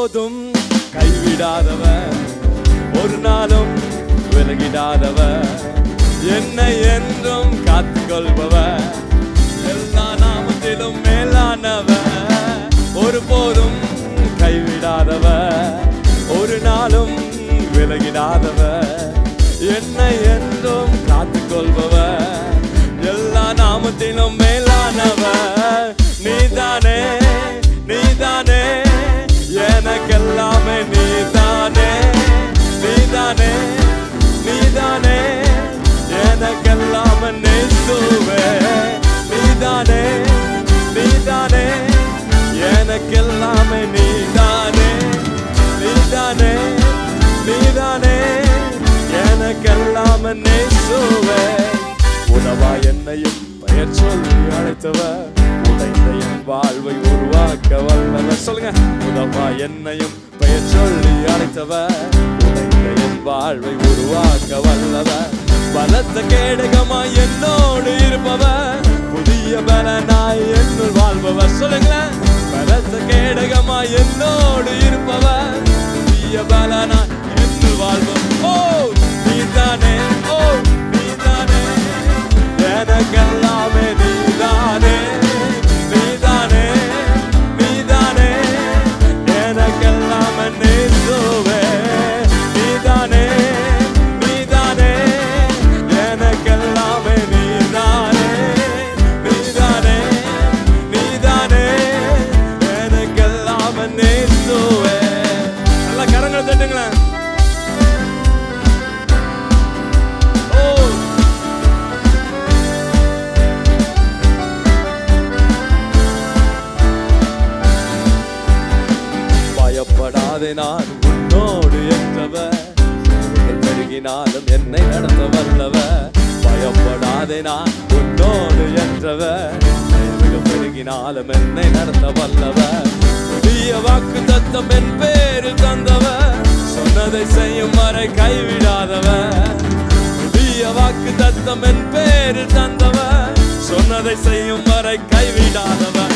ஒருபோதும் கைவிடாதவர், ஒரு நாளும் விலகிடாதவர், என்னை என்றும் காத்துக்கொள்பவர், எல்லா நாமத்திலும் மேலானவர், ஒருபோதும் கைவிடாதவர், ஒரு நாளும் விலகிடாதவர், என்னை என்றும் காத்துக்கொள்பவர், எல்லா நாமத்திலும் மேலானவர். நீதானே நீதானே எனக்கெல்லாமே, நீதானே நீதானே நீதானே எனக்கெல்லாமே நேசுவே, நீதானே நீதானே எனக்கெல்லாமே, நீதானே நீதானே நீதானே எனக்கெல்லாமே நேசுவே. உதவா என்னையும் பெயர் சொல்லி அழைத்தவர், உடைந்த என் வாழ்வை உருவாக்க வல்லவர். சொல்லுங்க. உதவா என்னையும் பெயர் சொல்லி அழைத்தவர், உடைந்த என் வாழ்வை உருவாக்க வல்லவர், பலத்த கேடகமாய் என்னோடு இருப்பவர், புதிய பலனாய் என்னுள் வாழ்பவர். சொல்லுங்களேன். பலத்த கேடகமாய் என்னோடு இருப்பவர், புதிய பலனாய் என்னுள் வாழ்பவர். ஓ நீதானே, ஓ நீதானே எனக்கெல்லாமே, நீதானே நீதானே நீதானே எனக்கெல்லாமே நேசுவே, நீதானே நீதானே எனக்கெல்லாமே, நீதானே நீதானே நீதானே எனக்கெல்லாமே நேசுவே. நல்லா கரங்களை தட்டுங்களேன். பயப்படாதே நான் உன்னோடு என்றவர், பெருகினாலும் என்னை நடத்த வல்லவர், பயப்படாதே நான் உன்னோடு என்றவர், பெருகினாலும் என்னை நடத்த வல்லவர், புதிய வாக்கு தத்தம் என் பேரில் தந்தவர், சொன்னதை செய்யும் வரை கைவிடாதவர், புதிய வாக்கு தத்தம் என் பேரில் தந்தவர், சொன்னதை செய்யும் வரை கைவிடாதவர்.